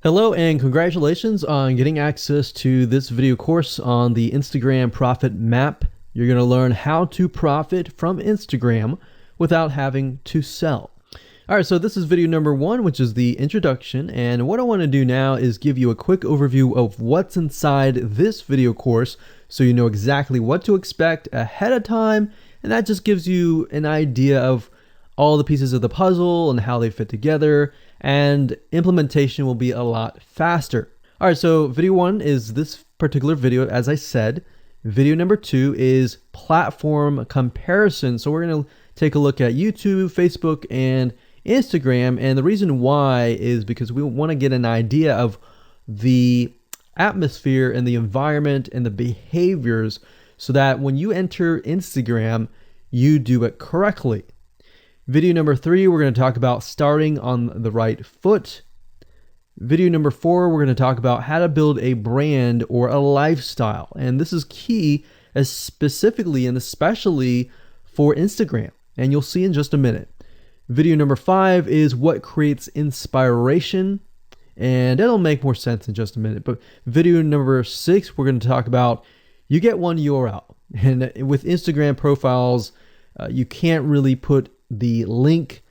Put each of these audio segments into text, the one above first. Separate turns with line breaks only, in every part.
Hello and congratulations on getting access to this video course on the Instagram Profit Map. You're going to learn how to profit from Instagram without having to sell. All right, so this is video number 1, which is the introduction. And what I want to do now is give you a quick overview of what's inside this video course so you know exactly what to expect ahead of time. And that just gives you an idea of all the pieces of the puzzle and how they fit together, and implementation will be a lot faster. All right, so video 1 is this particular video, as I said. Video number 2 is platform comparison. So we're going to take a look at YouTube, Facebook, and Instagram. And the reason why is because we want to get an idea of the atmosphere and the environment and the behaviors so that when you enter Instagram, you do it correctly. Video number 3, we're going to talk about starting on the right foot. Video number 4, we're going to talk about how to build a brand or a lifestyle. And this is key, as specifically and especially for Instagram. And you'll see in just a minute. Video number 5 is what creates inspiration. And it'll make more sense in just a minute. But video number 6, we're going to talk about you get one URL. And with Instagram profiles, you can't really put the link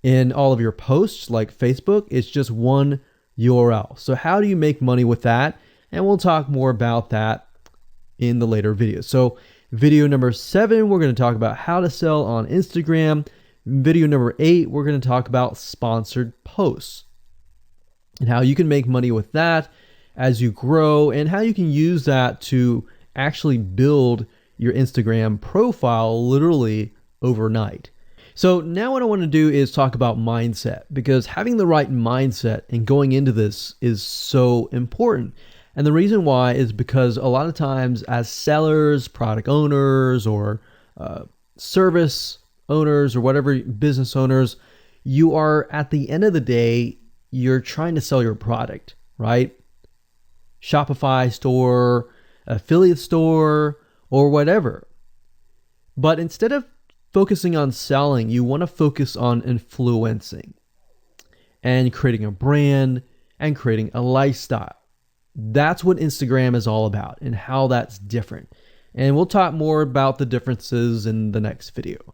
in all of your posts like Facebook. It's just one URL. So how do you make money with that? And we'll talk more about that in the later videos. So video number 7, we're going to talk about how to sell on Instagram. Video number 8, we're going to talk about sponsored posts and how you can make money with that as you grow, and how you can use that to actually build your Instagram profile literally overnight. So now what I want to do is talk about mindset, because having the right mindset and going into this is so important. And the reason why is because a lot of times as sellers, product owners, or service owners, or whatever business owners, you are, at the end of the day, you're trying to sell your product, right? Shopify store, affiliate store, or whatever. But instead of focusing on selling, you want to focus on influencing and creating a brand and creating a lifestyle. That's what Instagram is all about and how that's different. And we'll talk more about the differences in the next video.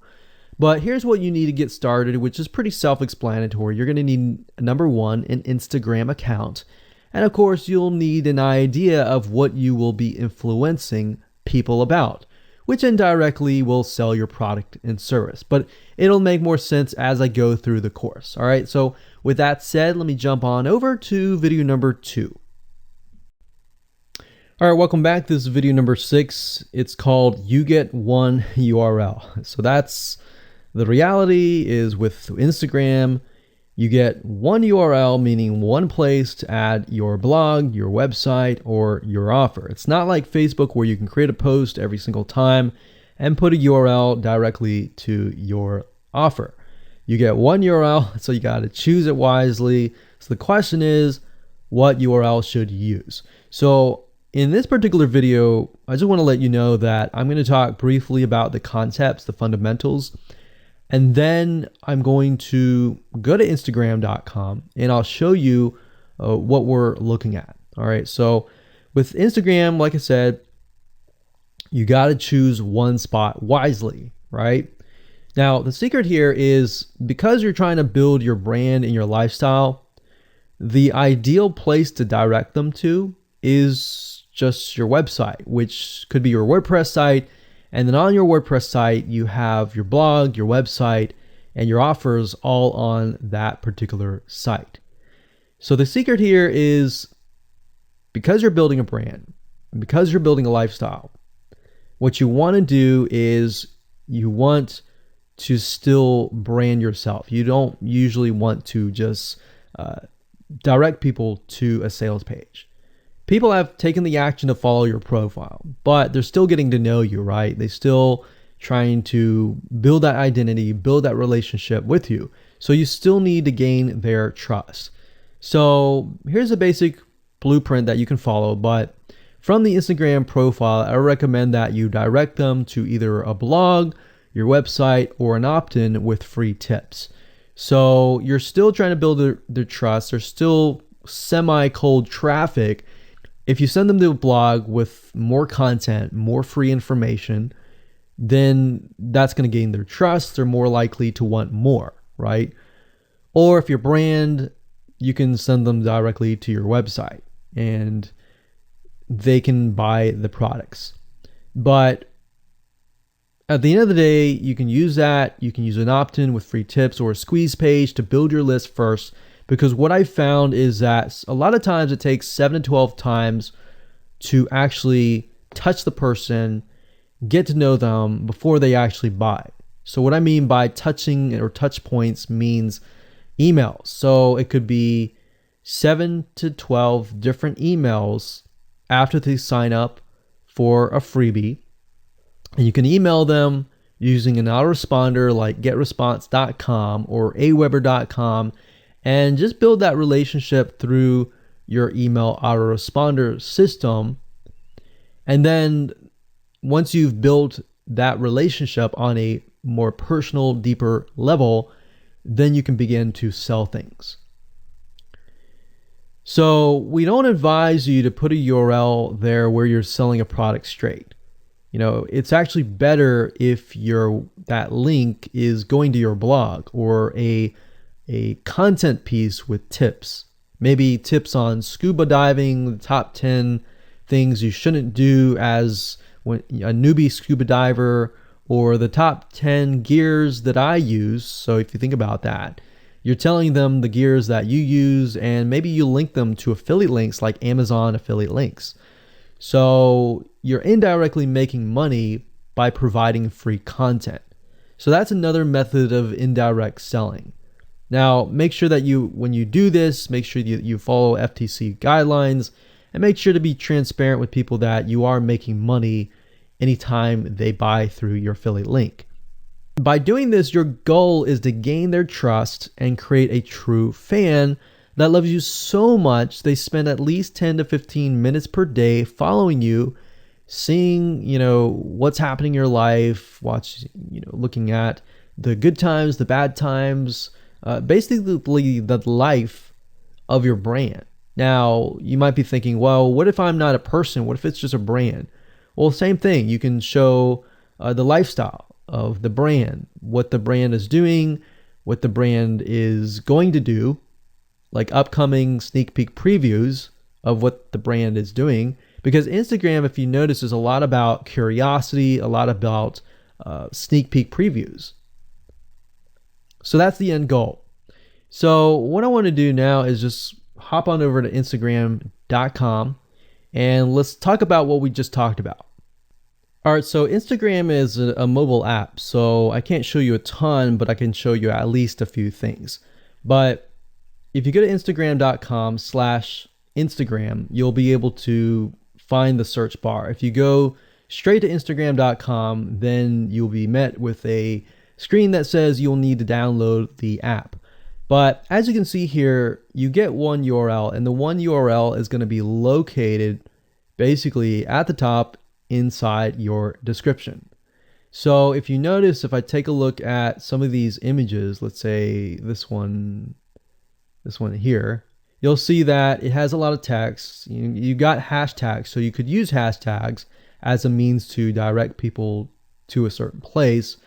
But here's what you need to get started, which is pretty self-explanatory. You're going to need, number 1, an Instagram account. And of course, you'll need an idea of what you will be influencing people about, which indirectly will sell your product and service. But it'll make more sense as I go through the course. All right, so with that said, let me jump on over to video number 2. All right, welcome back. This is video number 6. It's called You Get One URL. So that's the reality is with Instagram, you get one URL, meaning one place to add your blog, your website, or your offer. It's not like Facebook where you can create a post every single time and put a URL directly to your offer. You get one URL, so you got to choose it wisely. So the question is, what URL should you use? So in this particular video, I just want to let you know that I'm going to talk briefly about the concepts, the fundamentals. And then I'm going to go to Instagram.com and I'll show you what we're looking at. All right. So with Instagram, like I said, you got to choose one spot wisely, right? Now, the secret here is because you're trying to build your brand and your lifestyle, the ideal place to direct them to is just your website, which could be your WordPress site. And then on your WordPress site, you have your blog, your website, and your offers all on that particular site. So the secret here is because you're building a brand, and because you're building a lifestyle, what you want to do is you want to still brand yourself. You don't usually want to just direct people to a sales page. People have taken the action to follow your profile, but they're still getting to know you, right? They're still trying to build that identity, build that relationship with you. So you still need to gain their trust. So here's a basic blueprint that you can follow, but from the Instagram profile, I recommend that you direct them to either a blog, your website, or an opt-in with free tips. So you're still trying to build their trust. They're still semi-cold traffic, if you send them to a blog with more content, more free information, then that's going to gain their trust. They're more likely to want more, right? Or if your brand, you can send them directly to your website and they can buy the products. But at the end of the day, you can use that. You can use an opt-in with free tips or a squeeze page to build your list first. Because what I found is that a lot of times it takes 7 to 12 times to actually touch the person, get to know them before they actually buy. So what I mean by touching or touch points means emails. So it could be 7 to 12 different emails after they sign up for a freebie. And you can email them using an autoresponder like getresponse.com or aweber.com and just build that relationship through your email autoresponder system. And then once you've built that relationship on a more personal, deeper level, then you can begin to sell things. So we don't advise you to put a URL there where you're selling a product straight. It's actually better if that link is going to your blog or a content piece with tips. Maybe tips on scuba diving, the top 10 things you shouldn't do as a newbie scuba diver, or the top 10 gears that I use. So if you think about that, you're telling them the gears that you use, and maybe you link them to affiliate links like Amazon affiliate links. So you're indirectly making money by providing free content. So that's another method of indirect selling. Now, make sure that when you do this, make sure you follow FTC guidelines and make sure to be transparent with people that you are making money anytime they buy through your affiliate link. By doing this, your goal is to gain their trust and create a true fan that loves you so much they spend at least 10 to 15 minutes per day following you, seeing, what's happening in your life, looking at the good times, the bad times, basically the life of your brand. Now, you might be thinking, well, what if I'm not a person? What if it's just a brand? Well, same thing. You can show the lifestyle of the brand, what the brand is doing, what the brand is going to do, like upcoming sneak peek previews of what the brand is doing. Because Instagram, if you notice, is a lot about curiosity, a lot about sneak peek previews. So that's the end goal. So what I want to do now is just hop on over to Instagram.com and let's talk about what we just talked about. All right, so Instagram is a mobile app, so I can't show you a ton, but I can show you at least a few things. But if you go to Instagram.com/Instagram, you'll be able to find the search bar. If you go straight to Instagram.com, then you'll be met with a screen that says you'll need to download the app. But as you can see here, you get one URL, and the one URL is going to be located basically at the top inside your description. So if you notice, if I take a look at some of these images, let's say this one here, you'll see that it has a lot of text. You got hashtags, so you could use hashtags as a means to direct people to a certain place,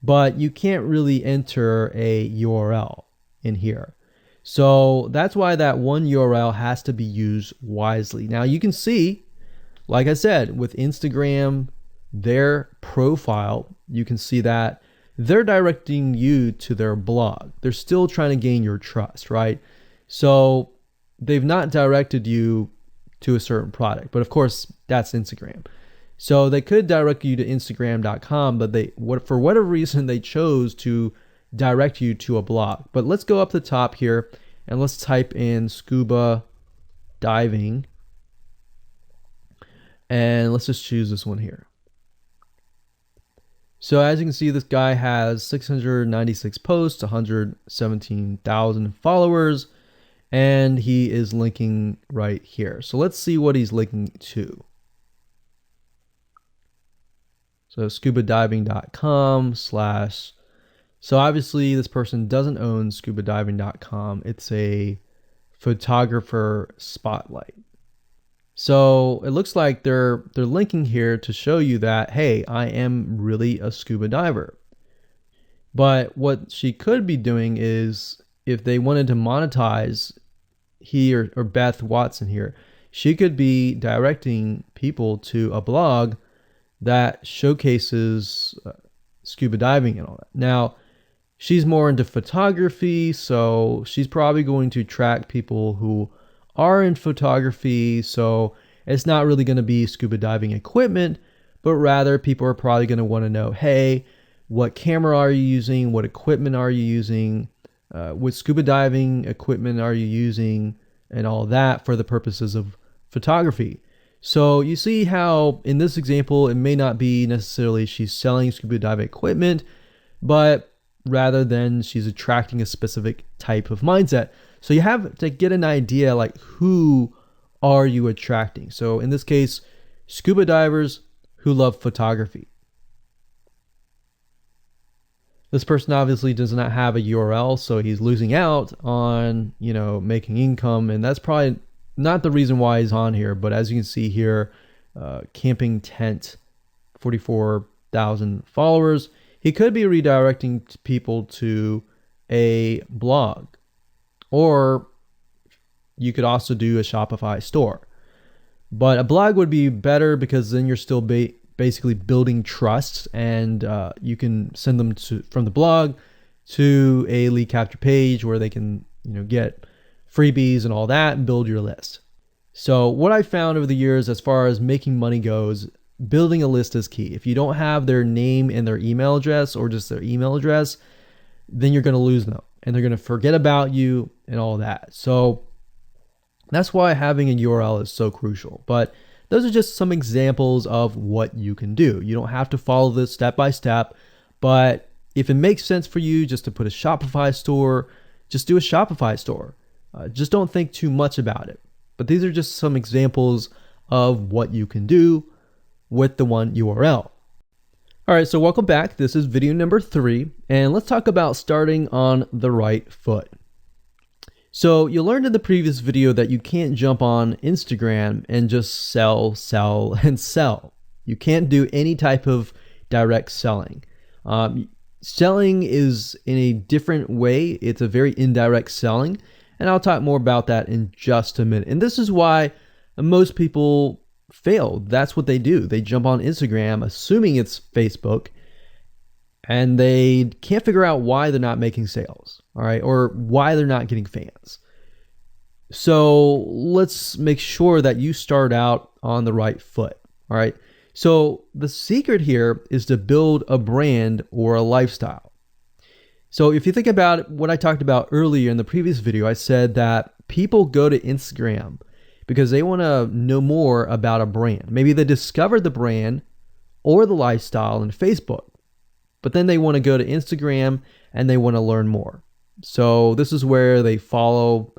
but you can't really enter a URL in here. So that's why that one URL has to be used wisely. Now you can see, like I said, with Instagram, their profile, you can see that they're directing you to their blog. They're still trying to gain your trust, right? So they've not directed you to a certain product, but of course that's Instagram. So they could direct you to Instagram.com, but for whatever reason, they chose to direct you to a blog. But let's go up the top here and let's type in scuba diving. And let's just choose this one here. So as you can see, this guy has 696 posts, 117,000 followers, and he is linking right here. So let's see what he's linking to. So scubadiving.com/. So obviously this person doesn't own scubadiving.com. It's a photographer spotlight. So it looks like they're linking here to show you that, hey, I am really a scuba diver. But what she could be doing is, if they wanted to monetize he or Beth Watson here, she could be directing people to a blog that showcases scuba diving and all that. Now, she's more into photography, so she's probably going to track people who are in photography. So it's not really going to be scuba diving equipment, but rather people are probably going to want to know, hey, what camera are you using? What equipment are you using? What scuba diving equipment are you using? And all that for the purposes of photography. So you see how in this example, it may not be necessarily she's selling scuba diving equipment, but rather than she's attracting a specific type of mindset. So you have to get an idea, like, who are you attracting? So in this case, scuba divers who love photography. This person obviously does not have a URL, so he's losing out on, making income. And that's probably not the reason why he's on here. But as you can see here, camping tent, 44,000 followers. He could be redirecting people to a blog, or you could also do a Shopify store. But a blog would be better because then you're still basically building trust, and you can send them from the blog to a lead capture page where they can get freebies and all that and build your list. So what I found over the years as far as making money goes, building a list is key. If you don't have their name and their email address, or just their email address, then you're going to lose them and they're going to forget about you and all that. So that's why having a URL is so crucial. But those are just some examples of what you can do. You don't have to follow this step by step, but if it makes sense for you just to put a Shopify store, just do a Shopify store. Just don't think too much about it. But these are just some examples of what you can do with the one URL. All right, so welcome back. This is video number 3, and let's talk about starting on the right foot. So you learned in the previous video that you can't jump on Instagram and just sell, and sell. You can't do any type of direct selling. Selling is in a different way. It's a very indirect selling, and I'll talk more about that in just a minute. And this is why most people fail. That's what they do. They jump on Instagram assuming it's Facebook, and they can't figure out why they're not making sales, all right, or why they're not getting fans. So let's make sure that you start out on the right foot, all right? So the secret here is to build a brand or a lifestyle. So if you think about what I talked about earlier in the previous video, I said that people go to Instagram because they want to know more about a brand. Maybe they discovered the brand or the lifestyle in Facebook, but then they want to go to Instagram and they want to learn more. So this is where they follow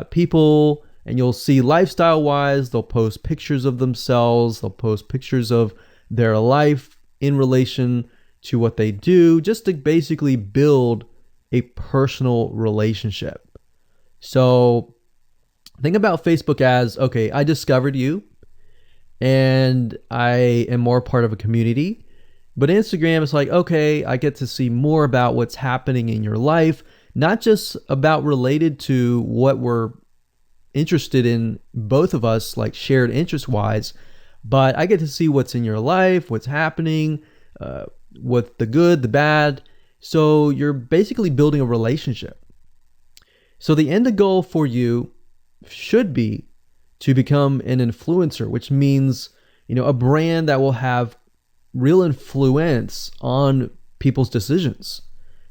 people, and you'll see lifestyle wise, they'll post pictures of themselves, they'll post pictures of their life in relation to what they do, just to basically build a personal relationship. So think about Facebook as, okay, I discovered you and I am more part of a community. But Instagram is like, okay, I get to see more about what's happening in your life, not just about related to what we're interested in, both of us, like shared interest wise, but I get to see what's in your life, what's happening, what the good, the bad. So you're basically building a relationship. So the end goal for you should be to become an influencer, which means, a brand that will have real influence on people's decisions.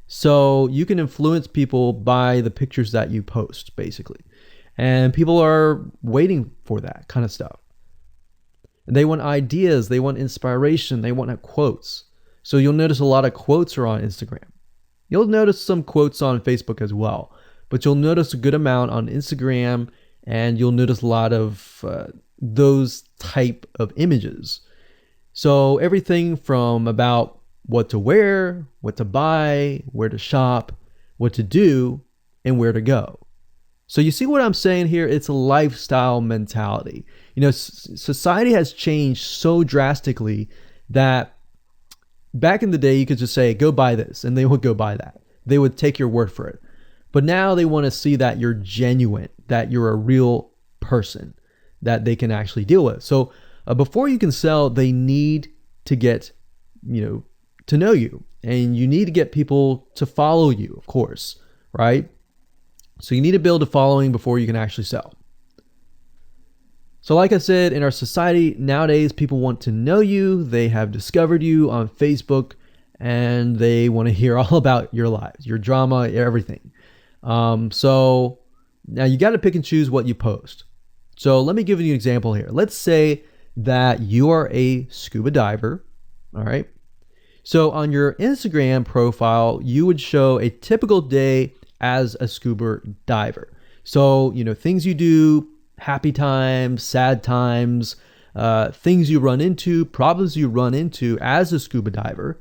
So you can influence people by the pictures that you post, basically. And people are waiting for that kind of stuff. They want ideas, they want inspiration, they want quotes. So you'll notice a lot of quotes are on Instagram. You'll notice some quotes on Facebook as well, but you'll notice a good amount on Instagram, and you'll notice a lot of those type of images. So everything from about what to wear, what to buy, where to shop, what to do, and where to go. So you see what I'm saying here? It's a lifestyle mentality. Society has changed so drastically that back in the day, you could just say, go buy this, and they would go buy that. They would take your word for it. But now they want to see that you're genuine, that you're a real person that they can actually deal with. So before you can sell, they need to get, to know you, and you need to get people to follow you, of course, right? So you need to build a following before you can actually sell. So like I said, in our society nowadays, people want to know you. They have discovered you on Facebook, and they want to hear all about your lives, your drama, everything. So now you got to pick and choose what you post. So let me give you an example here. Let's say that you are a scuba diver. All right. So on your Instagram profile, you would show a typical day as a scuba diver. So, things you do, happy times, sad times, things you run into, problems you run into as a scuba diver,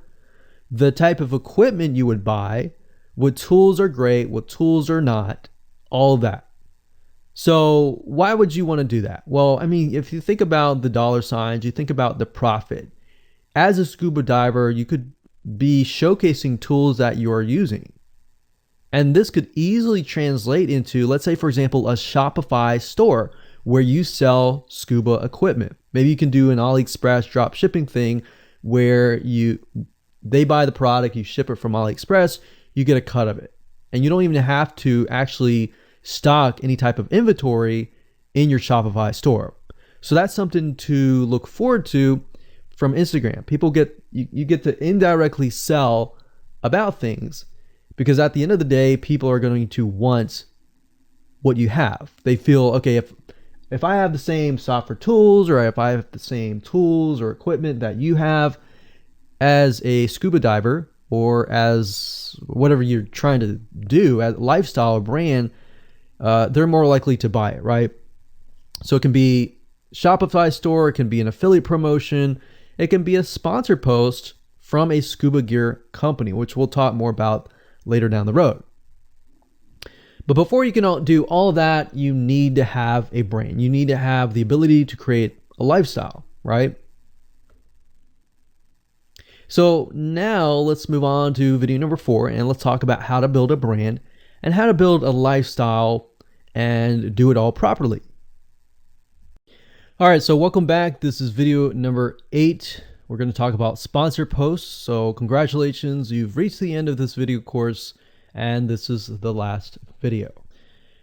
the type of equipment you would buy, what tools are great, what tools are not, all that. So why would you want to do that? Well, if you think about the dollar signs, you think about the profit. As a scuba diver, you could be showcasing tools that you are using. And this could easily translate into, let's say, for example, a Shopify store where you sell scuba equipment. Maybe you can do an AliExpress drop shipping thing where they buy the product, you ship it from AliExpress, you get a cut of it. And you don't even have to actually stock any type of inventory in your Shopify store. So that's something to look forward to from Instagram. You get to indirectly sell about things, because at the end of the day, people are going to want what you have. They feel, okay, if I have the same software tools, or if I have the same tools or equipment that you have as a scuba diver, or as whatever you're trying to do, as a lifestyle or brand, they're more likely to buy it, right? So it can be Shopify store, it can be an affiliate promotion, it can be a sponsor post from a scuba gear company, which we'll talk more about later down the road. But before you can do all of that, you need to have a brand. You need to have the ability to create a lifestyle, right? So now let's move on to video number 4, and let's talk about how to build a brand and how to build a lifestyle and do it all properly. All right, so welcome back. This is video number 8. We're going to talk about sponsor posts. So congratulations, you've reached the end of this video course, and this is the last video.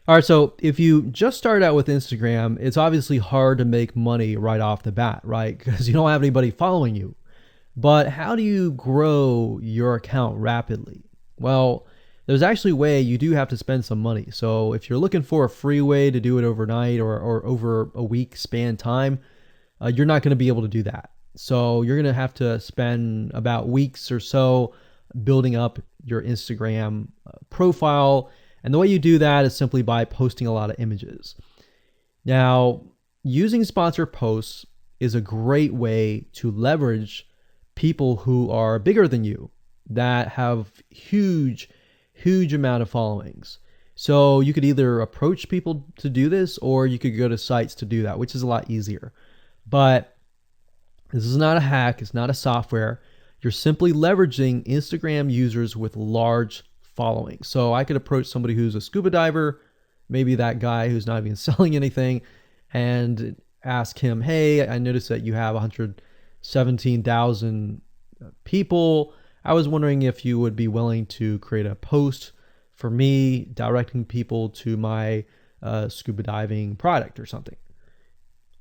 All right, so if you just started out with Instagram, it's obviously hard to make money right off the bat, right? Because you don't have anybody following you. But how do you grow your account rapidly? Well, there's actually a way. You do have to spend some money. So if you're looking for a free way to do it overnight or over a week span time, you're not going to be able to do that. So you're going to have to spend about weeks or so building up your Instagram profile. And the way you do that is simply by posting a lot of images. Now, using sponsor posts is a great way to leverage people who are bigger than you, that have huge amount of followings. So you could either approach people to do this, or you could go to sites to do that, which is a lot easier. But this is not a hack. It's not a software. You're simply leveraging Instagram users with large followings. So I could approach somebody who's a scuba diver, maybe that guy who's not even selling anything, and ask him, hey, I noticed that you have 117,000 people. I was wondering if you would be willing to create a post for me directing people to my scuba diving product or something.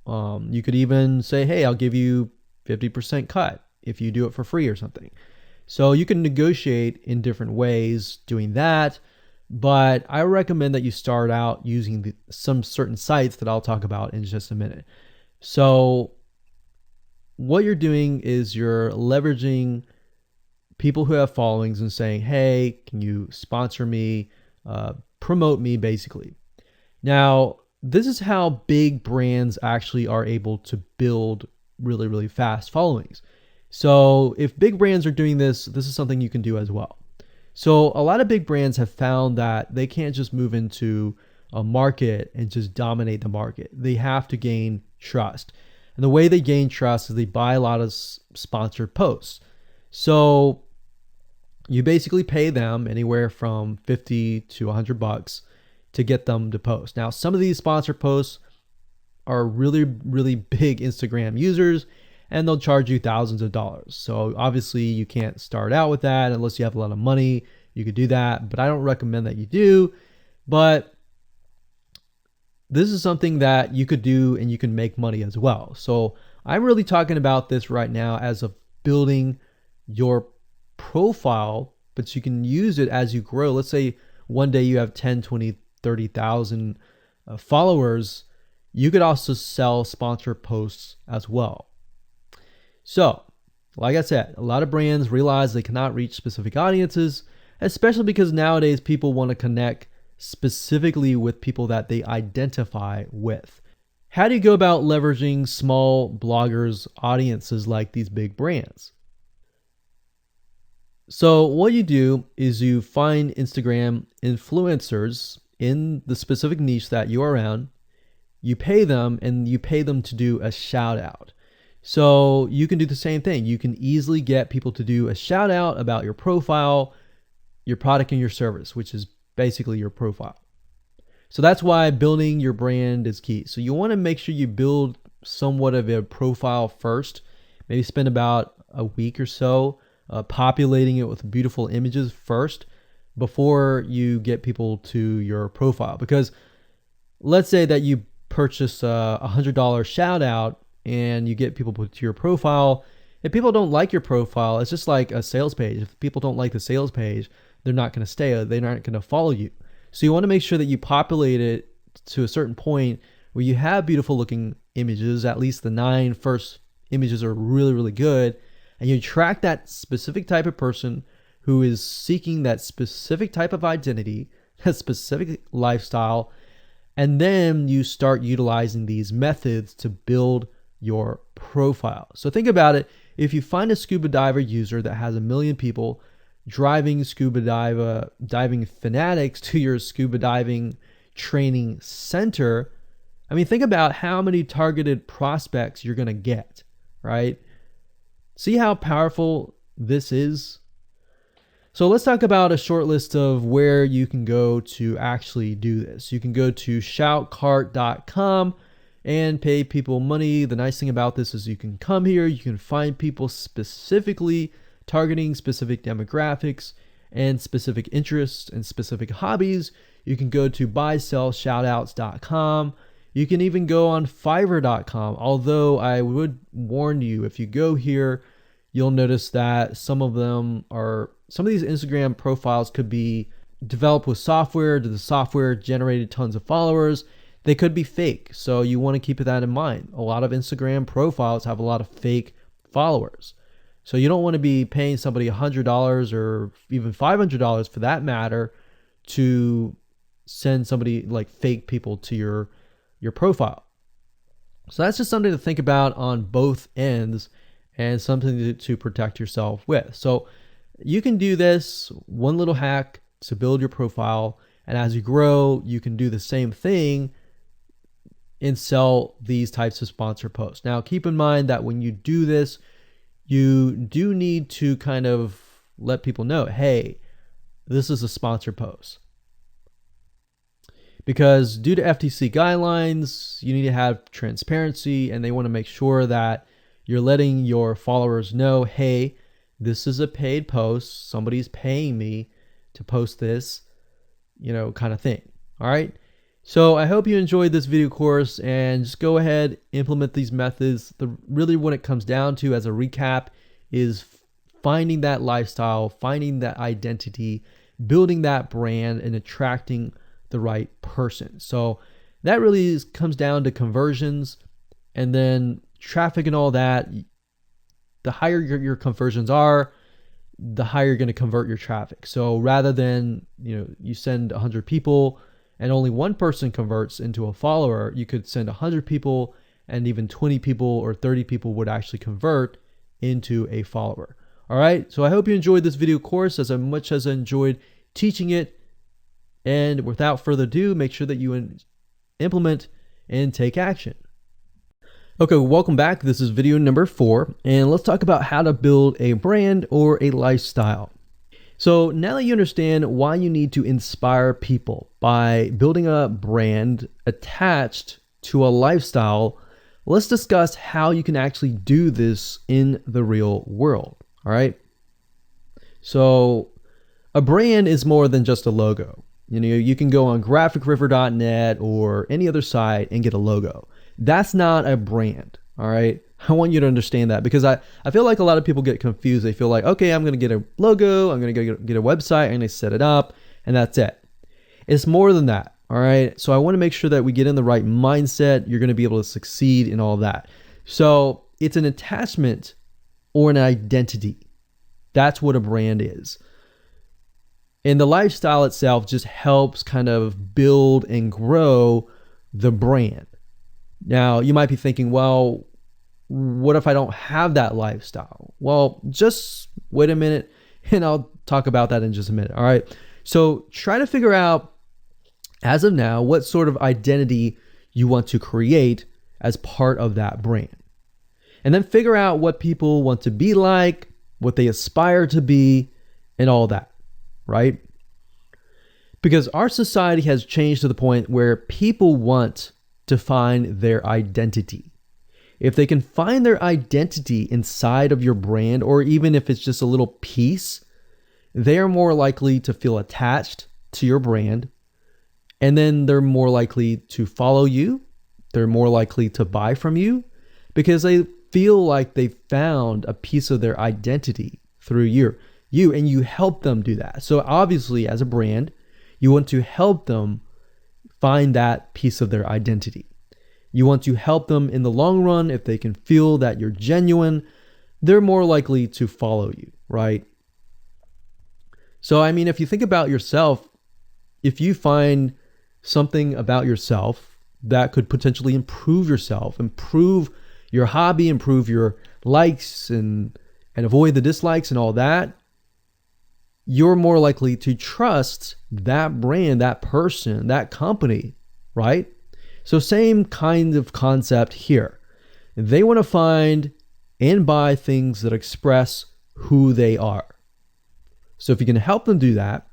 You could even say, hey, I'll give you 50% cut if you do it for free or something. So you can negotiate in different ways doing that, but I recommend that you start out using some certain sites that I'll talk about in just a minute. So what you're doing is you're leveraging people who have followings and saying, hey, can you sponsor me, promote me, basically. Now, this is how big brands actually are able to build really fast followings. So if big brands are doing this, this is something you can do as well. So a lot of big brands have found that they can't just move into a market and just dominate the market. They have to gain trust. And the way they gain trust is they buy a lot of sponsored posts. So you basically pay them anywhere from 50 to $100 to get them to post. Now, some of these sponsored posts are really, really big Instagram users, and they'll charge you thousands of dollars. So obviously you can't start out with that unless you have a lot of money. You could do that, but I don't recommend that you do. But this is something that you could do and you can make money as well. So I'm really talking about this right now as of building your profile, but you can use it as you grow. Let's say one day you have 10, 20, 30,000 followers. You could also sell sponsored posts as well. So, like I said, a lot of brands realize they cannot reach specific audiences, especially because nowadays people want to connect specifically with people that they identify with. How do you go about leveraging small bloggers' audiences like these big brands? So what you do is you find Instagram influencers in the specific niche that you are around. You pay them, and you pay them to do a shout out. So you can do the same thing. You can easily get people to do a shout out about your profile, your product, and your service, which is basically your profile. So that's why building your brand is key. So you want to make sure you build somewhat of a profile first. Maybe spend about a week or so populating it with beautiful images first before you get people to your profile. Because let's say that you purchase a $100 shout out and you get people to your profile. If people don't like your profile, it's just like a sales page. If people don't like the sales page, they're not going to stay. They're not going to follow you. So you want to make sure that you populate it to a certain point where you have beautiful looking images. At least the 9 first images are really, really good. And you attract that specific type of person who is seeking that specific type of identity, that specific lifestyle. And then you start utilizing these methods to build your profile. So think about it. If you find a scuba diver user that has 1 million people driving scuba diving fanatics to your scuba diving training center, I mean, think about how many targeted prospects you're going to get, right? See how powerful this is? So let's talk about a short list of where you can go to actually do this. You can go to shoutcart.com and pay people money. The nice thing about this is you can come here, you can find people specifically targeting specific demographics and specific interests and specific hobbies. You can go to buysellshoutouts.com. You can even go on fiverr.com. Although I would warn you, if you go here, you'll notice that some of these Instagram profiles could be developed with software. The software generated tons of followers. They could be fake. So you want to keep that in mind. A lot of Instagram profiles have a lot of fake followers. So you don't want to be paying somebody $100 or even $500 for that matter to send somebody like fake people to your profile. So that's just something to think about on both ends and something to protect yourself with. So you can do this one little hack to build your profile. And as you grow, you can do the same thing and sell these types of sponsored posts. Now, keep in mind that when you do this, you do need to kind of let people know, hey, this is a sponsored post. Because due to FTC guidelines, you need to have transparency, and they want to make sure that you're letting your followers know, hey, this is a paid post. Somebody's paying me to post this, kind of thing. All right. So I hope you enjoyed this video course, and just go ahead, implement these methods. Really what it comes down to as a recap is finding that lifestyle, finding that identity, building that brand, and attracting the right person. So that really comes down to conversions, and then traffic and all that. The higher your conversions are, the higher you're going to convert your traffic. So rather than, you send 100 people and only one person converts into a follower, you could send 100 people and even 20 people or 30 people would actually convert into a follower. All right. So I hope you enjoyed this video course as much as I enjoyed teaching it. And without further ado, make sure that you implement and take action. Okay, welcome back. This is video number 4, and let's talk about how to build a brand or a lifestyle. So now that you understand why you need to inspire people by building a brand attached to a lifestyle, let's discuss how you can actually do this in the real world. All right. So a brand is more than just a logo. You can go on graphicriver.net or any other site and get a logo. That's not a brand. All right. I want you to understand that, because I feel like a lot of people get confused. They feel like, okay, I'm going to get a logo, I'm going to get a website, I'm going to set it up, and that's it. It's more than that. All right. So I want to make sure that we get in the right mindset. You're going to be able to succeed in all of that. So it's an attachment or an identity. That's what a brand is. And the lifestyle itself just helps kind of build and grow the brand. Now, you might be thinking, well, what if I don't have that lifestyle? Well, just wait a minute and I'll talk about that in just a minute. All right. So try to figure out, as of now, what sort of identity you want to create as part of that brand. And then figure out what people want to be like, what they aspire to be, and all that, right? Because our society has changed to the point where people want to find their identity. If they can find their identity inside of your brand, or even if it's just a little piece, they are more likely to feel attached to your brand. And then they're more likely to follow you. They're more likely to buy from you because they feel like they found a piece of their identity through you, and you help them do that. So obviously, as a brand, you want to help them find that piece of their identity. You want to help them in the long run. If they can feel that you're genuine, they're more likely to follow you, right? So, I mean, if you think about yourself, if you find something about yourself that could potentially improve yourself, improve your hobby, improve your likes, and avoid the dislikes and all that, you're more likely to trust that brand, that person, that company, right? So same kind of concept here. They want to find and buy things that express who they are. So if you can help them do that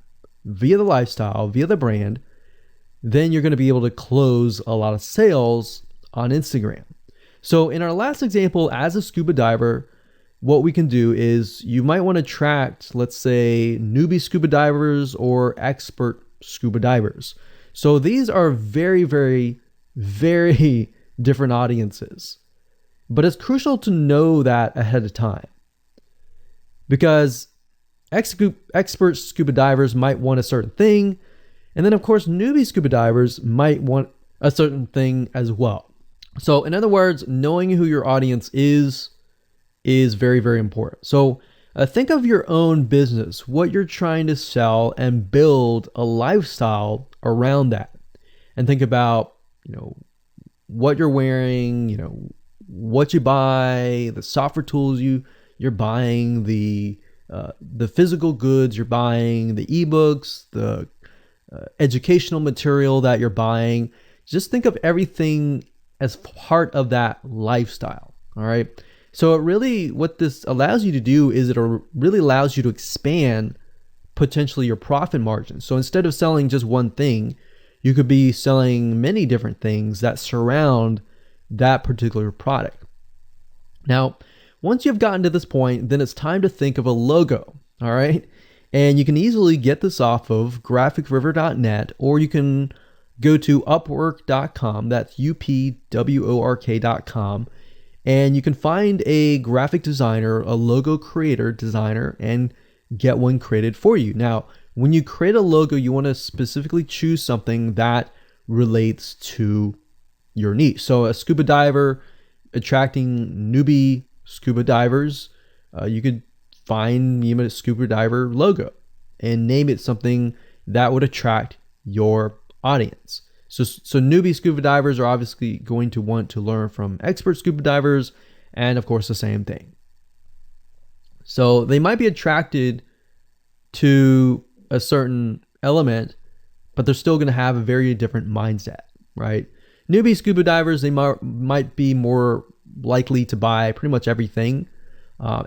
via the lifestyle, via the brand, then you're going to be able to close a lot of sales on Instagram. So in our last example, as a scuba diver, what we can do is you might want to attract, let's say, newbie scuba divers or expert scuba divers. So these are very, very, very different audiences. But it's crucial to know that ahead of time, because expert scuba divers might want a certain thing. And then, of course, newbie scuba divers might want a certain thing as well. So in other words, knowing who your audience is very, very important. So think of your own business, what you're trying to sell, and build a lifestyle around that. And think about, what you're wearing, what you buy, the software tools you're buying, the physical goods you're buying, the ebooks, the educational material that you're buying. Just think of everything as part of that lifestyle. All right. So what this allows you to do is it really allows you to expand potentially your profit margin. So instead of selling just one thing, you could be selling many different things that surround that particular product. Now, once you've gotten to this point, then it's time to think of a logo. All right. And you can easily get this off of graphicriver.net, or you can go to upwork.com. That's upwork.com. And you can find a graphic designer, a logo creator, designer, and get one created for you. Now, when you create a logo, you want to specifically choose something that relates to your niche. So a scuba diver attracting newbie scuba divers, you could find a scuba diver logo and name it something that would attract your audience. So newbie scuba divers are obviously going to want to learn from expert scuba divers, and of course the same thing. So they might be attracted to a certain element but they're still going to have a very different mindset, right? Newbie scuba divers, they might be more likely to buy pretty much everything.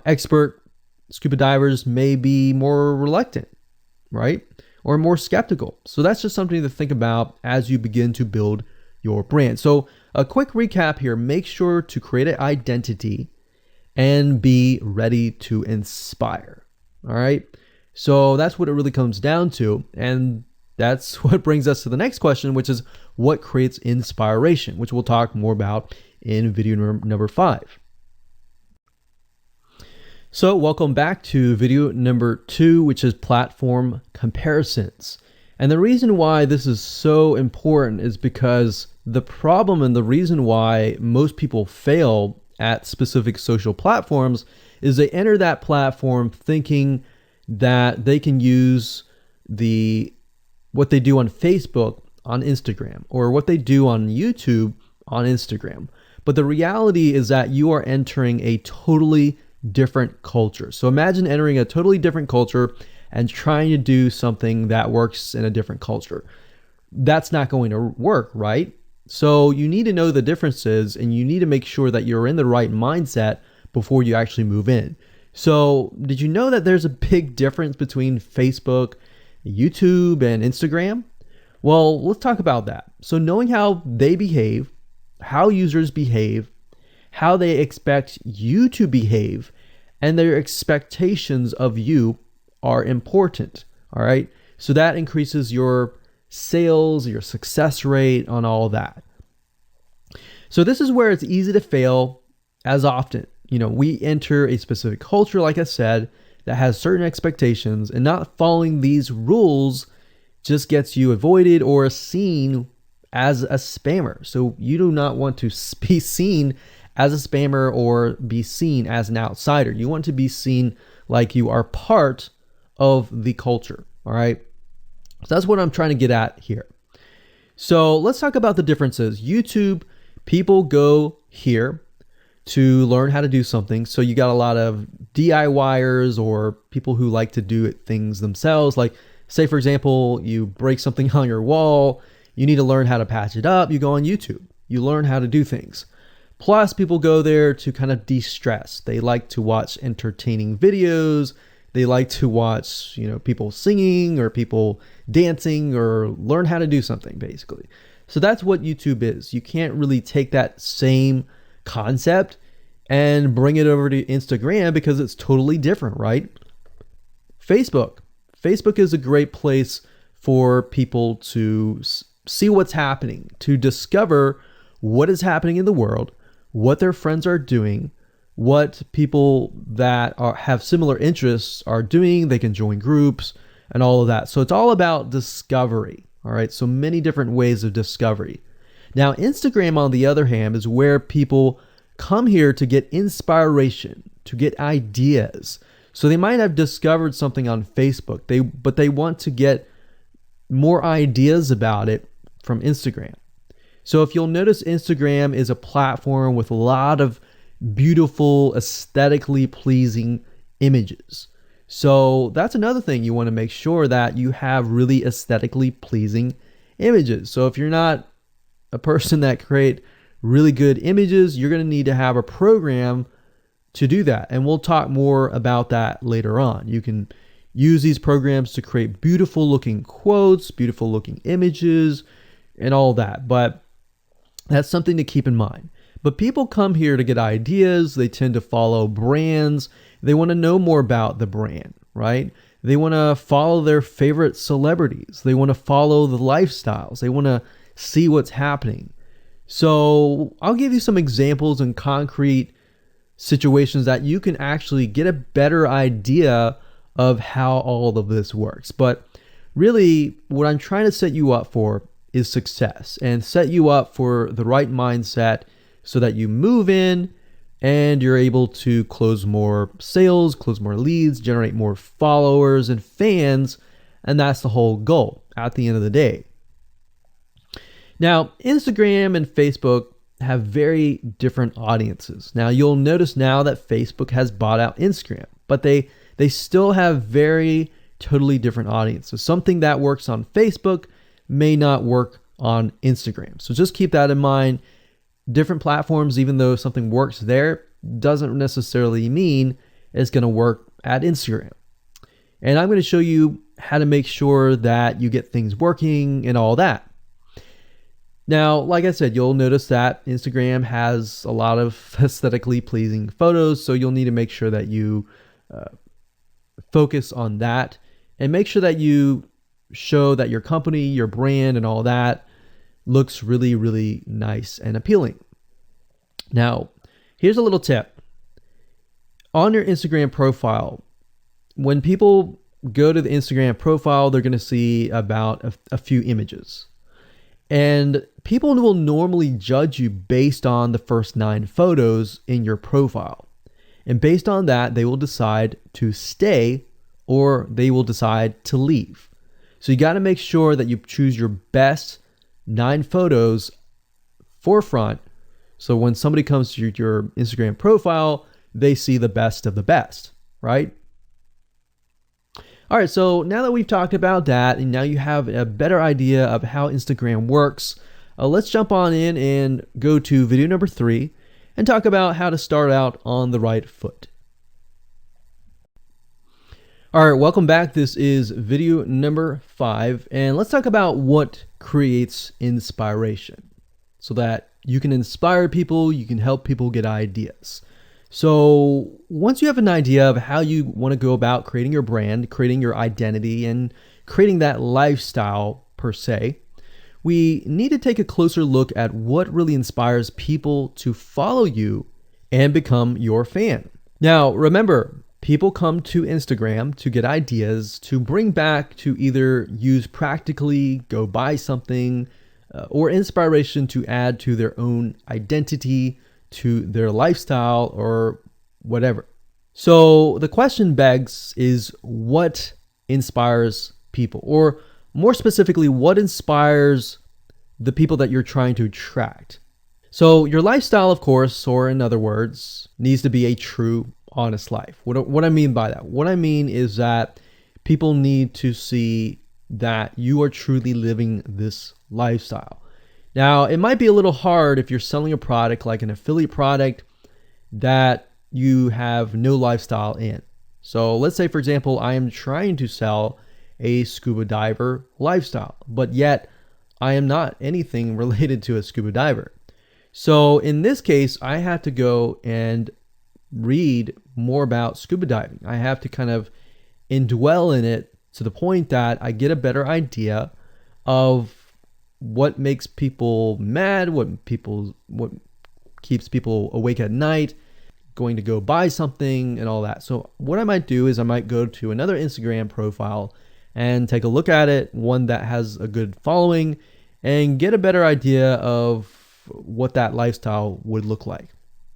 Expert scuba divers may be more reluctant, right? Or more skeptical. So that's just something to think about as you begin to build your brand. So a quick recap here, make sure to create an identity and be ready to inspire. All right. So that's what it really comes down to. And that's what brings us to the next question, which is what creates inspiration, which we'll talk more about in video number 5. So welcome back to video number 2, which is platform comparisons. And the reason why this is so important is because the problem and the reason why most people fail at specific social platforms is they enter that platform thinking that they can use what they do on Facebook on Instagram, or what they do on YouTube on Instagram. But the reality is that you are entering a totally different culture. So imagine entering a totally different culture and trying to do something that works in a different culture. That's not going to work, right? So you need to know the differences, and you need to make sure that you're in the right mindset before you actually move in. So did you know that there's a big difference between Facebook, YouTube, and Instagram? Well, let's talk about that. So knowing how they behave, how users behave, how they expect you to behave, and their expectations of you are important. All right. So that increases your sales, your success rate on all that. So this is where it's easy to fail as often. We enter a specific culture, like I said, that has certain expectations, and not following these rules just gets you avoided or seen as a spammer. So you do not want to be seen as a spammer or be seen as an outsider. You want to be seen like you are part of the culture. All right. So that's what I'm trying to get at here. So let's talk about the differences. YouTube, people go here to learn how to do something. So you got a lot of DIYers or people who like to do things themselves. Like, say, for example, you break something on your wall, you need to learn how to patch it up. You go on YouTube, you learn how to do things. Plus, people go there to kind of de-stress. They like to watch entertaining videos. They like to watch, people singing or people dancing or learn how to do something, basically. So that's what YouTube is. You can't really take that same concept and bring it over to Instagram because it's totally different, right? Facebook is a great place for people to see what's happening, to discover what is happening in the world, what their friends are doing, what people that have similar interests are doing. They can join groups and all of that. So it's all about discovery. All right. So many different ways of discovery. Now, Instagram, on the other hand, is where people come here to get inspiration, to get ideas. So they might have discovered something on Facebook, but they want to get more ideas about it from Instagram. So if you'll notice, Instagram is a platform with a lot of beautiful, aesthetically pleasing images. So that's another thing. You want to make sure that you have really aesthetically pleasing images. So if you're not a person that create really good images, you're going to need to have a program to do that. And we'll talk more about that later on. You can use these programs to create beautiful looking quotes, beautiful looking images, and all that. But that's something to keep in mind. But people come here to get ideas. They tend to follow brands. They want to know more about the brand, right? They want to follow their favorite celebrities. They want to follow the lifestyles. They want to see what's happening. So I'll give you some examples and concrete situations that you can actually get a better idea of how all of this works. But really, what I'm trying to set you up for is success, and set you up for the right mindset so that you move in and you're able to close more sales, close more leads, generate more followers and fans. And that's the whole goal at the end of the day. Now, Instagram and Facebook have very different audiences. Now, you'll notice now that Facebook has bought out Instagram, but they still have very totally different audiences. Something that works on Facebook may not work on Instagram. So just keep that in mind. Different platforms, even though something works there, doesn't necessarily mean it's going to work at Instagram. And I'm going to show you how to make sure that you get things working and all that. Now, like I said, you'll notice that Instagram has a lot of aesthetically pleasing photos, so you'll need to make sure that you focus on that and make sure that you show that your company, your brand, and all that looks really, really nice and appealing. Now, here's a little tip. On your Instagram profile, when people go to the Instagram profile, they're going to see about a few images. And people will normally judge you based on the first 9 photos in your profile. And based on that, they will decide to stay or they will decide to leave. So you got to make sure that you choose your best 9 photos forefront. So when somebody comes to your Instagram profile, they see the best of the best, right? All right, so now that we've talked about that and now you have a better idea of how Instagram works, let's jump on in and go to video number 3 and talk about how to start out on the right foot. All right, welcome back. This is video number 5, and let's talk about what creates inspiration so that you can inspire people, you can help people get ideas. So once you have an idea of how you want to go about creating your brand, creating your identity, and creating that lifestyle per se, we need to take a closer look at what really inspires people to follow you and become your fan. Now, remember, people come to Instagram to get ideas to bring back to either use practically, go buy something, or inspiration to add to their own identity, to their lifestyle, or whatever. So the question begs is what inspires people? Or more specifically, what inspires the people that you're trying to attract? So your lifestyle, of course, or in other words, needs to be a true, honest life. What I mean by that? What I mean is that people need to see that you are truly living this lifestyle. Now, it might be a little hard if you're selling a product like an affiliate product that you have no lifestyle in. So let's say, for example, I am trying to sell a scuba diver lifestyle, but yet I am not anything related to a scuba diver. So in this case, I have to go and read more about scuba diving. I have to kind of indwell in it to the point that I get a better idea of what makes people mad, what keeps people awake at night, going to go buy something and all that. So what I might do is I might go to another Instagram profile and take a look at it, one that has a good following, and get a better idea of what that lifestyle would look like.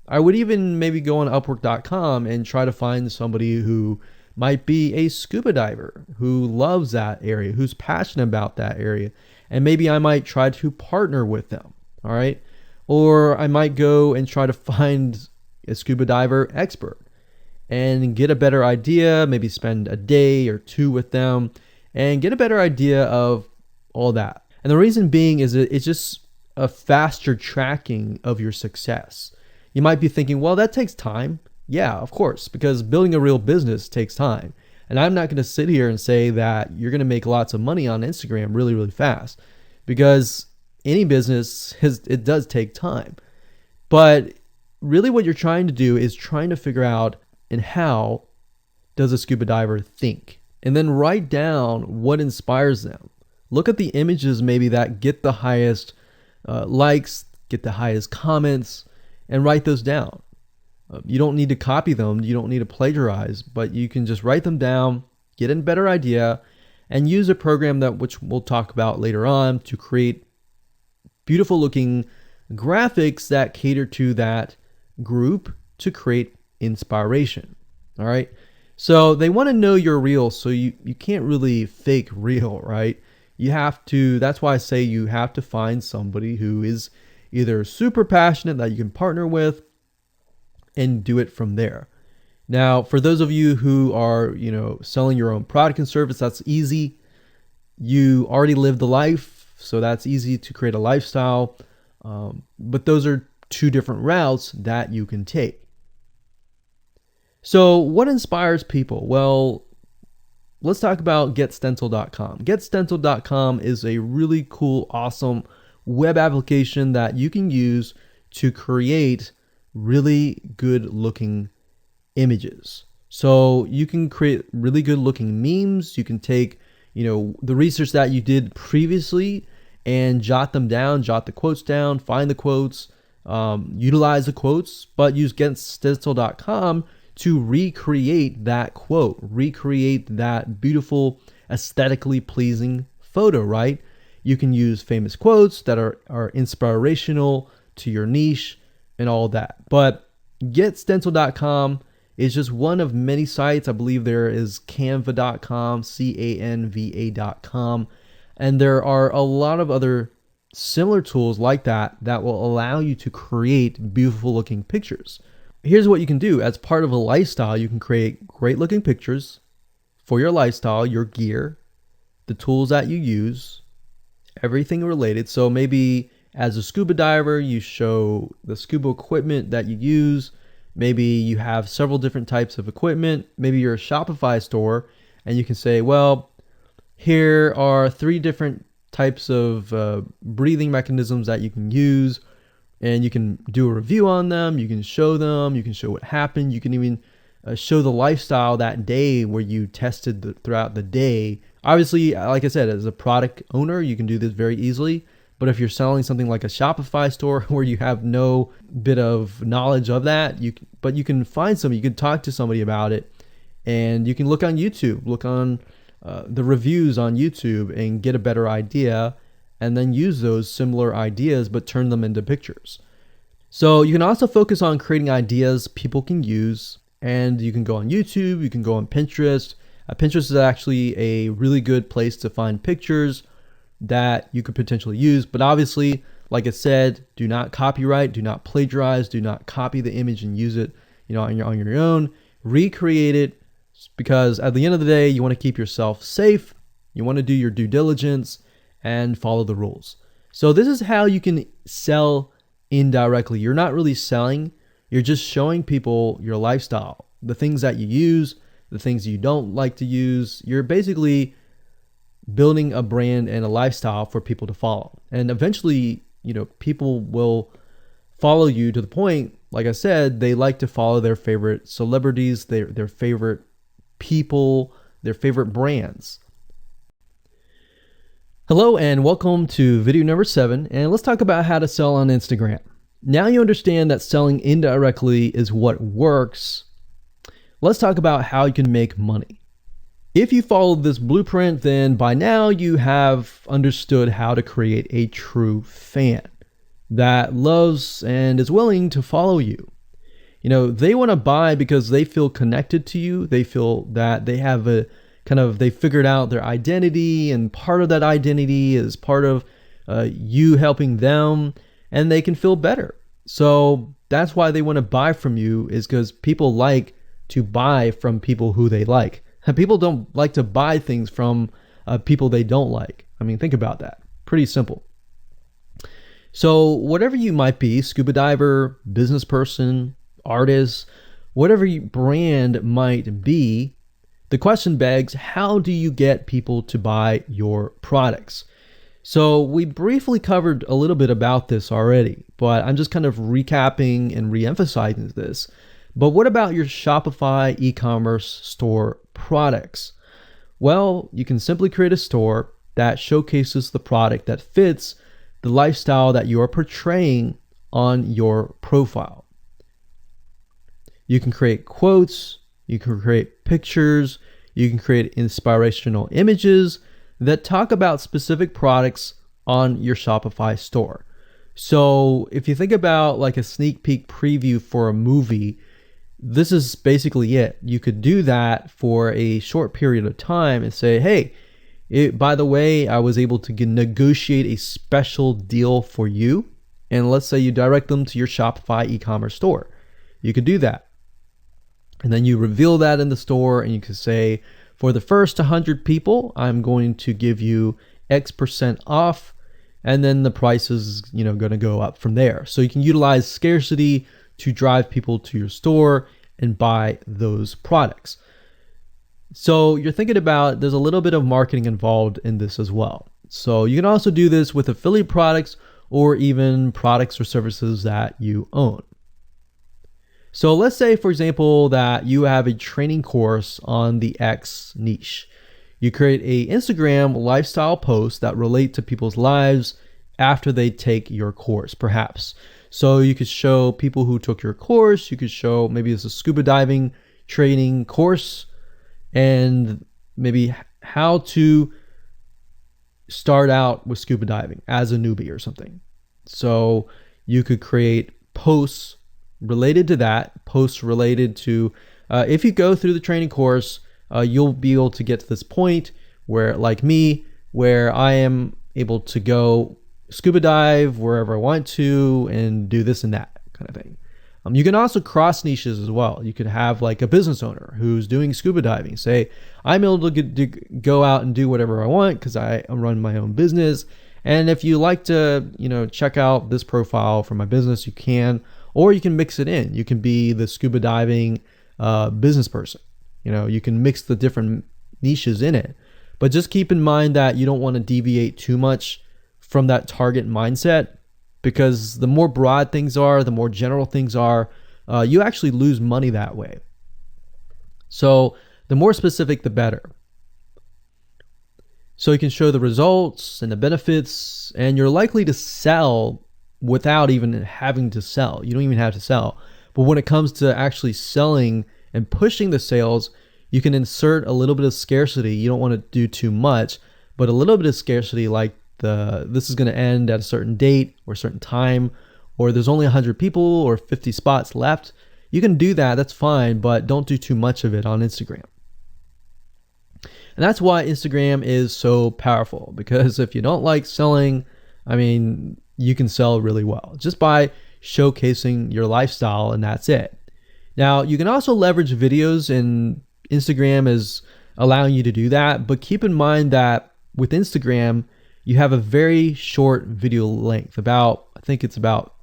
I would even maybe go on Upwork.com and try to find somebody who might be a scuba diver, who loves that area, who's passionate about that area. And maybe I might try to partner with them, all right? Or I might go and try to find a scuba diver expert and get a better idea, maybe spend a day or 2 with them and get a better idea of all that. And the reason being is it's just a faster tracking of your success. You might be thinking, well, that takes time. Yeah, of course, because building a real business takes time. And I'm not going to sit here and say that you're going to make lots of money on Instagram really, really fast, because any business, it does take time. But really what you're trying to do is trying to figure out and how does a scuba diver think? And then write down what inspires them. Look at the images maybe that get the highest likes, get the highest comments, and write those down. You don't need to copy them. You don't need to plagiarize, but you can just write them down, get a better idea, and use a program which we'll talk about later on to create beautiful looking graphics that cater to that group to create inspiration. All right. So they want to know you're real. So you can't really fake real, right? You have to, that's why I say you have to find somebody who is either super passionate that you can partner with and do it from there. Now, for those of you who are, selling your own product and service, that's easy. You already lived the life. So that's easy to create a lifestyle. But those are two different routes that you can take. So what inspires people? Well, let's talk about getstencil.com. Getstencil.com is a really cool, awesome web application that you can use to create really good looking images. So you can create really good looking memes. You can take, the research that you did previously and jot them down, jot the quotes down, find the quotes, utilize the quotes, but use getstencil.com to recreate that quote, recreate that beautiful, aesthetically pleasing photo, right? You can use famous quotes that are inspirational to your niche and all that. But getstencil.com is just one of many sites. I believe there is canva.com, canva.com, and there are a lot of other similar tools like that that will allow you to create beautiful looking pictures. Here's what you can do. As part of a lifestyle, you can create great looking pictures for your lifestyle, your gear, the tools that you use, everything related. So maybe as a scuba diver, you show the scuba equipment that you use. Maybe you have several different types of equipment. Maybe you're a Shopify store and you can say, well, here are 3 different types of breathing mechanisms that you can use, and you can do a review on them. You can show them. You can show what happened. You can even show the lifestyle that day where you tested throughout the day. Obviously, like I said, as a product owner, you can do this very easily. But if you're selling something like a Shopify store where you have no bit of knowledge of that, you can find somebody, you can talk to somebody about it, and you can look on YouTube, look on the reviews on YouTube and get a better idea, and then use those similar ideas but turn them into pictures. So you can also focus on creating ideas people can use, and you can go on YouTube, you can go on Pinterest. Pinterest is actually a really good place to find pictures that you could potentially use, but obviously, like I said, do not copyright, do not plagiarize, do not copy the image and use it, on your own. Recreate it, because at the end of the day, you want to keep yourself safe. You want to do your due diligence and follow the rules. So this is how you can sell indirectly. You're not really selling, you're just showing people your lifestyle, the things that you use, the things you don't like to use. You're basically building a brand and a lifestyle for people to follow. And eventually, people will follow you to the point, like I said, they like to follow their favorite celebrities, their favorite people, their favorite brands. Hello and welcome to video number 7, and let's talk about how to sell on Instagram. Now you understand that selling indirectly is what works. Let's talk about how you can make money. If you followed this blueprint, then by now you have understood how to create a true fan that loves and is willing to follow you. They want to buy because they feel connected to you. They feel that they have they figured out their identity, and part of that identity is part of you helping them, and they can feel better. So that's why they want to buy from you, is because people like to buy from people who they like. People don't like to buy things from people they don't like. I mean, think about that. Pretty simple. So whatever you might be, scuba diver, business person, artist, whatever your brand might be, the question begs, how do you get people to buy your products? So we briefly covered a little bit about this already, but I'm just kind of recapping and re-emphasizing this. But what about your Shopify e-commerce store products? Well, you can simply create a store that showcases the product that fits the lifestyle that you are portraying on your profile. You can create quotes, you can create pictures, you can create inspirational images that talk about specific products on your Shopify store. So if you think about like a sneak peek preview for a movie, this is basically it. You could do that for a short period of time and say, hey, by the way, I was able to negotiate a special deal for you. And let's say you direct them to your Shopify e-commerce store. You could do that. And then you reveal that in the store, and you could say, for the first 100 people, I'm going to give you X% off. and then the price is, going to go up from there. So you can utilize scarcity to drive people to your store and buy those products. So you're thinking about, there's a little bit of marketing involved in this as well. So you can also do this with affiliate products or even products or services that you own. So let's say, for example, that you have a training course on the X niche. You create a Instagram lifestyle post that relate to people's lives after they take your course, perhaps. So you could show people who took your course, you could show maybe it's a scuba diving training course, and maybe how to start out with scuba diving as a newbie or something. So you could create posts related to that, posts related to, if you go through the training course, you'll be able to get to this point where, like me, where I am able to go scuba dive wherever I want to and do this and that kind of thing. You can also cross niches as well. You could have like a business owner who's doing scuba diving say, I'm able to go out and do whatever I want because I run my own business. And if you like to, check out this profile for my business, you can, or you can mix it in. You can be the scuba diving business person. You can mix the different niches in it. But just keep in mind that you don't want to deviate too much from that target mindset, because the more broad things are, the more general things are, you actually lose money that way. So the more specific, the better. So you can show the results and the benefits, and you're likely to sell without even having to sell. You don't even have to sell. But when it comes to actually selling and pushing the sales, you can insert a little bit of scarcity. You don't want to do too much, but a little bit of scarcity, like this is going to end at a certain date or a certain time, or there's only 100 people or 50 spots left. You can do that, that's fine, but don't do too much of it on Instagram. And that's why Instagram is so powerful, because if you don't like selling, you can sell really well just by showcasing your lifestyle, and that's it. Now, you can also leverage videos, and Instagram is allowing you to do that, but keep in mind that with Instagram, you have a very short video length, I think it's about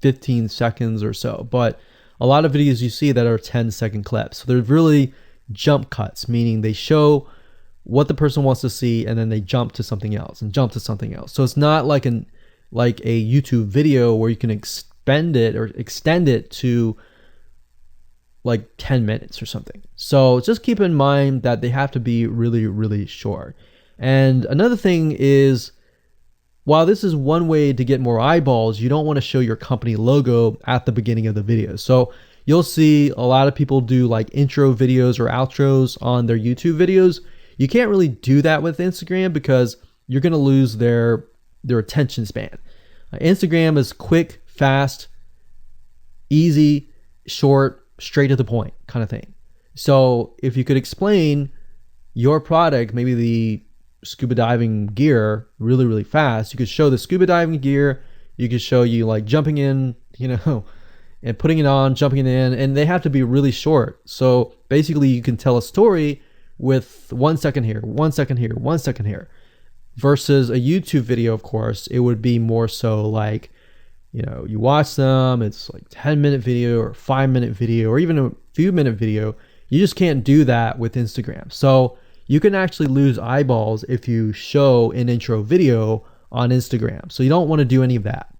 15 seconds or so, but a lot of videos you see that are 10-second clips. So they're really jump cuts, meaning they show what the person wants to see and then they jump to something else and jump to something else. So it's not like a YouTube video where you can extend it to like 10 minutes or something. So just keep in mind that they have to be really, really short. And another thing is, while this is one way to get more eyeballs, you don't want to show your company logo at the beginning of the video. So you'll see a lot of people do like intro videos or outros on their YouTube videos. You can't really do that with Instagram because you're going to lose their attention span. Instagram is quick, fast, easy, short, straight to the point kind of thing. So if you could explain your product, maybe the scuba diving gear, really, really fast, you could show the scuba diving gear, you could show you like jumping in, and putting it on, jumping in, and they have to be really short. So basically you can tell a story with 1 second here, 1 second here, 1 second here, versus a YouTube video. Of course, it would be more so like, you watch them, it's like 10-minute video or 5-minute video or even a few minute video. You just can't do that with Instagram. So you can actually lose eyeballs if you show an intro video on Instagram. So you don't want to do any of that.